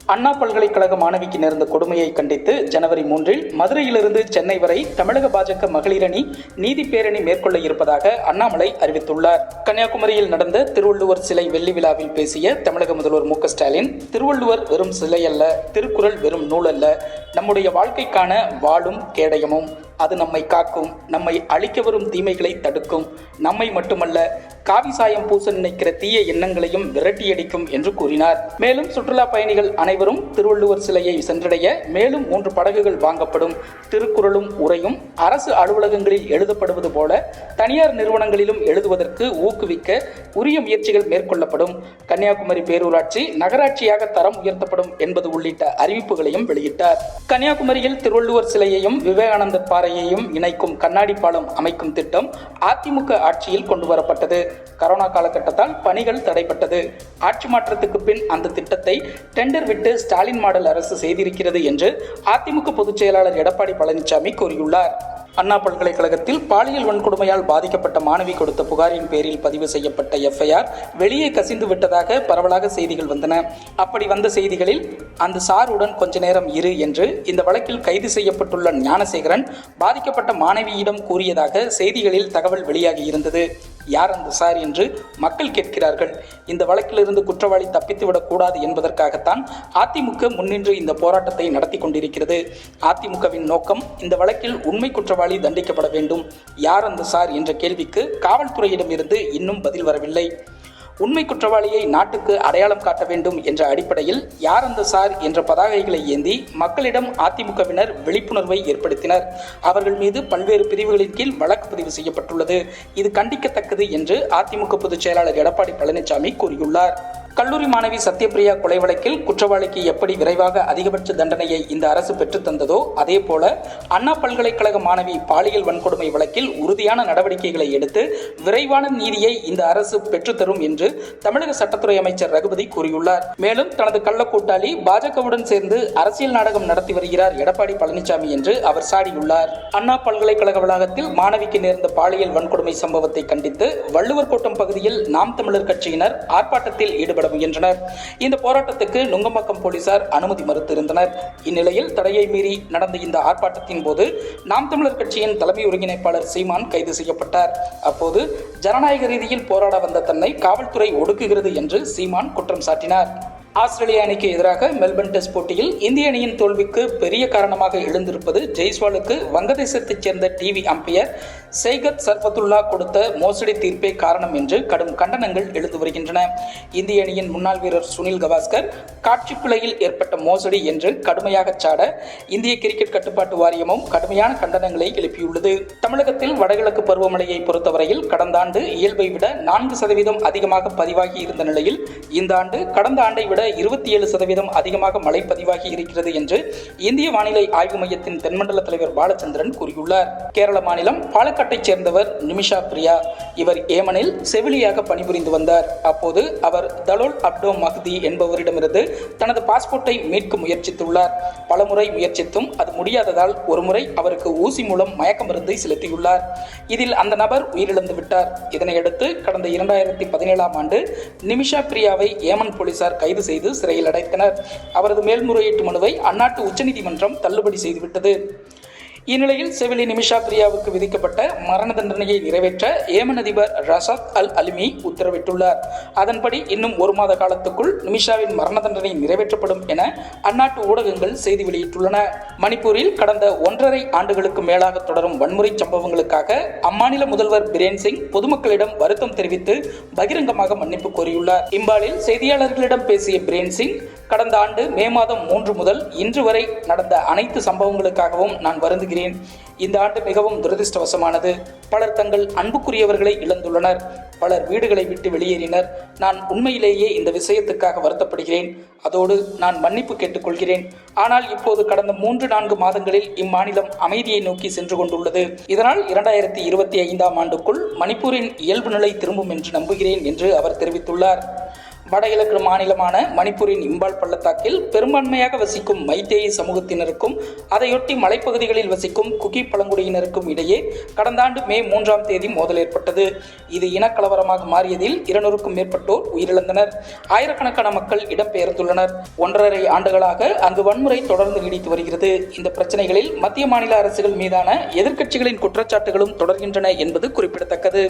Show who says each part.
Speaker 1: அண்ணா பல்கலைக்கழக மாணவிக்கு நேர்ந்த கொடுமையை கண்டித்து ஜனவரி 3 மதுரையிலிருந்து சென்னை வரை தமிழக பாஜக மகளிர் அணி நீதி பேரணி மேற்கொள்ள இருப்பதாக அண்ணாமலை அறிவித்துள்ளார். கன்னியாகுமரியில் நடந்த திருவள்ளுவர் சிலை வெள்ளி விழாவில் பேசிய தமிழக முதல்வர் மு.க.ஸ்டாலின், திருவள்ளுவர் வெறும் சிலை அல்ல, திருக்குறள் வெறும் நூல் அல்ல, நம்முடைய வாழ்க்கைக்கான வாளும் கேடயமும். அது நம்மை காக்கும், நம்மை அழிக்க வரும் தீமைகளை தடுக்கும், நம்மை மட்டுமல்ல காவி சாயம் பூச நினைக்கிற தீய எண்ணங்களையும் விரட்டியடிக்கும் என்று கூறினார். மேலும் சுற்றுலா பயணிகள் அனைவரும் திருவள்ளுவர் சிலையை சென்றடைய மேலும் 3 படகுகள் வாங்கப்படும். திருக்குறளும் உரையும் அரசு அலுவலகங்களில் எழுதப்படுவது போல தனியார் நிறுவனங்களிலும் எழுதுவதற்கு ஊக்குவிக்க உரிய முயற்சிகள் மேற்கொள்ளப்படும். கன்னியாகுமரி பேரூராட்சி நகராட்சியாக தரம் உயர்த்தப்படும் என்பது உள்ளிட்ட அறிவிப்புகளையும் வெளியிட்டார். கன்னியாகுமரியில் திருவள்ளுவர் சிலையையும் விவேகானந்தர் பாறையையும் இணைக்கும் கண்ணாடி பாலம் அமைக்கும் திட்டம் அதிமுக ஆட்சியில் கொண்டு வரப்பட்டது. கரோனா காலகட்டத்தால் பணிகள் தடைப்பட்டது. ஆட்சி மாற்றத்துக்கு பின் அந்த திட்டத்தை டெண்டர் விட்டு ஸ்டாலின் மாடல் அரசு செய்திருக்கிறது என்று அதிமுக பொதுச் செயலாளர் எடப்பாடி பழனிசாமி கூறியுள்ளார். அண்ணா பல்கலைக்கழகத்தில் பாலியல் வன்கொடுமையால் பாதிக்கப்பட்ட மாணவி கொடுத்த புகாரின் பேரில் பதிவு செய்யப்பட்ட எஃப்ஐஆர் வெளியே கசிந்து விட்டதாக பரவலாக செய்திகள் வந்தன. அப்படி வந்த செய்திகளில் அந்த சாருடன் கொஞ்ச நேரம் இரு என்று இந்த வழக்கில் கைது செய்யப்பட்டுள்ள ஞானசேகரன் பாதிக்கப்பட்ட மாணவியிடம் கூறியதாக செய்திகளில் தகவல் வெளியாகி இருந்தது. யார் அந்த சார் என்று மக்கள் கேட்கிறார்கள். இந்த வழக்கிலிருந்து குற்றவாளி தப்பித்துவிடக் கூடாது என்பதற்காகத்தான் அதிமுக முன்னின்று இந்த போராட்டத்தை நடத்தி கொண்டிருக்கிறது. அதிமுகவின் நோக்கம் இந்த வழக்கில் உண்மை குற்றவாளி தண்டிக்கப்பட வேண்டும். யார் அந்த சார் என்ற கேள்விக்கு காவல்துறையிடமிருந்து இன்னும் பதில் வரவில்லை. உண்மை குற்றவாளியை நாட்டுக்கு அடையாளம் காட்ட வேண்டும் என்ற அடிப்படையில் யார் அந்த சார் என்ற பதாகைகளை ஏந்தி மக்களிடம் அதிமுகவினர் விழிப்புணர்வை ஏற்படுத்தினர். அவர்கள் மீது பல்வேறு பிரிவுகளின் கீழ் வழக்கு பதிவு செய்யப்பட்டுள்ளது. இது கண்டிக்கத்தக்கது என்று அதிமுக பொதுச் செயலாளர் எடப்பாடி பழனிசாமி கூறியுள்ளார். கல்லூரி மாணவி சத்யபிரியா கொலை வழக்கில் குற்றவாளிக்கு எப்படி விரைவாக அதிகபட்ச தண்டனையை இந்த அரசு பெற்றுத்தந்ததோ அதே போல அண்ணா பல்கலைக்கழக மாணவி பாலியல் வன்கொடுமை வழக்கில் உறுதியான நடவடிக்கைகளை எடுத்து விரைவான நீதியை இந்த அரசு பெற்றுத்தரும் என்று தமிழக சட்டத்துறை அமைச்சர் ரகுபதி கூறியுள்ளார். மேலும் தனது கள்ள கூட்டாளி பாஜகவுடன் சேர்ந்து அரசியல் நாடகம் நடத்தி வருகிறார் எடப்பாடி பழனிசாமி என்று அவர் சாடியுள்ளார். அண்ணா பல்கலைக்கழக வளாகத்தில் மாணவிக்கு நேர்ந்த பாலியல் வன்கொடுமை சம்பவத்தை கண்டித்து வள்ளுவர் கோட்டம் பகுதியில் நாம் தமிழர் கட்சியினர் ஆர்ப்பாட்டத்தில் ஈடுபட முயன்றனர். இந்த போராட்டத்துக்கு நுங்கம்பாக்கம் போலீசார் அனுமதி மறுத்திருந்தனர். இந்நிலையில் தடையை மீறி நடந்த இந்த ஆர்ப்பாட்டத்தின் போது நாம் தமிழர் கட்சியின் தலைமை ஒருங்கிணைப்பாளர் சீமான் கைது செய்யப்பட்டார். அப்போது ஜனநாயக ரீதியில் போராட வந்த தன்னை காவல்துறை ஒடுக்குகிறது என்று சீமான் குற்றம் சாட்டினார். ஆஸ்திரேலிய அணிக்கு எதிராக மெல்பர்ன் டெஸ்ட் போட்டியில் இந்திய அணியின் தோல்விக்கு பெரிய காரணமாக எழுந்திருப்பது ஜெய்ஸ்வாலுக்கு வங்கதேசத்தைச் சேர்ந்த டிவி அம்பையர் சைகத் சர்பத்துல்லா கொடுத்த மோசடி தீர்ப்பே காரணம் என்று கடும் கண்டனங்கள் எழுந்து வருகின்றன. இந்திய அணியின் முன்னாள் வீரர் சுனில் கவாஸ்கர் காட்சி பிழையில் ஏற்பட்ட மோசடி என்று கடுமையாக சாட இந்திய கிரிக்கெட் கட்டுப்பாட்டு வாரியமும் கடுமையான கண்டனங்களை எழுப்பியுள்ளது. தமிழகத்தில் வடகிழக்கு பருவமழையை பொறுத்தவரையில் கடந்த ஆண்டு இயல்பை விட 4% அதிகமாக பதிவாகி இருந்த நிலையில் இந்த ஆண்டு கடந்த ஆண்டை விட 27% அதிகமாக மழை பதிவாகி இருக்கிறது என்று இந்திய வானிலை ஆய்வு மையத்தின் தென்மண்டல தலைவர் பாலச்சந்திரன் கூறியுள்ளார். கேரள மாநிலம் பாலக்காட்டைச் சேர்ந்தவர் நிமிஷா பிரியா. இவர் ஏமனில் செவிலியாக பணிபுரிந்து வந்தார். அப்போது அவர் தலோல் அப்டோ மஹ்தி என்பவரிடமிருந்து தனது பாஸ்போர்ட்டை மீட்க முயற்சித்துள்ளார். பலமுறை முயற்சித்தும் அது முடியாததால் ஒருமுறை அவருக்கு ஊசி மூலம் மயக்க மருந்தை செலுத்தியுள்ளார். இதில் அந்த நபர் உயிரிழந்து விட்டார். இதனையடுத்து கடந்த 2017ஆம் ஆண்டு நிமிஷா பிரியாவை ஏமன் போலீசார் கைது செய்து சிறையில் அடைத்தனர். அவரது மேல்முறையீட்டு மனுவை அந்நாட்டு உச்சநீதிமன்றம் தள்ளுபடி செய்துவிட்டது. இந்நிலையில் செவிலி நிமிஷா பிரியாவுக்கு விதிக்கப்பட்ட மரண தண்டனையை நிறைவேற்ற ஏமன் அதிபர் ரசாத் அல் அலிமி உத்தரவிட்டுள்ளார். அதன்படி இன்னும் 1 மாத காலத்துக்குள் நிமிஷாவின் மரண தண்டனை நிறைவேற்றப்படும் என அந்நாட்டு ஊடகங்கள் செய்தி வெளியிட்டுள்ளன. மணிப்பூரில் கடந்த 1.5 ஆண்டுகளுக்கு மேலாக தொடரும் வன்முறை சம்பவங்களுக்காக அம்மாநில முதல்வர் பிரேன் சிங் பொதுமக்களிடம் வருத்தம் தெரிவித்து பகிரங்கமாக மன்னிப்பு கோரியுள்ளார். இம்பாலில் செய்தியாளர்களிடம் பேசிய பிரேன் சிங், கடந்த ஆண்டு மே மாதம் 3 முதல் இன்று வரை நடந்த அனைத்து சம்பவங்களுக்காகவும் நான் வருந்துகிறேன். இந்த ஆண்டு மிகவும் துரதிர்ஷ்டவசமானது. பலர் தங்கள் அன்புக்குரியவர்களை இழந்துள்ளனர். பலர் வீடுகளை விட்டு வெளியேறினர். நான் உண்மையிலேயே இந்த விஷயத்துக்காக வருத்தப்படுகிறேன். அதோடு நான் மன்னிப்பு கேட்டுக்கொள்கிறேன். ஆனால் இப்போது கடந்த 3-4 மாதங்களில் இம்மாநிலம் அமைதியை நோக்கி சென்று கொண்டுள்ளது. இதனால் 2025ஆம் ஆண்டுக்குள் மணிப்பூரின் இயல்பு நிலை திரும்பும் என்று நம்புகிறேன் என்று அவர் தெரிவித்துள்ளார். வடகிழக்கு மாநிலமான மணிப்பூரின் இம்பால் பள்ளத்தாக்கில் பெரும்பான்மையாக வசிக்கும் மைத்தேயி சமூகத்தினருக்கும் அதையொட்டி மலைப்பகுதிகளில் வசிக்கும் குகி பழங்குடியினருக்கும் இடையே கடந்த ஆண்டு மே 3ஆம் தேதி மோதல் ஏற்பட்டது. இது இனக்கலவரமாக மாறியதில் 200க்கும் மேற்பட்டோர் உயிரிழந்தனர். ஆயிரக்கணக்கான மக்கள் இடம்பெயர்ந்துள்ளனர். 1.5 ஆண்டுகளாக அங்கு வன்முறை தொடர்ந்து நீடித்து வருகிறது. இந்த பிரச்சனைகளில் மத்திய மாநில அரசுகள் மீதான எதிர்க்கட்சிகளின் குற்றச்சாட்டுகளும் தொடர்கின்றன என்பது குறிப்பிடத்தக்கது.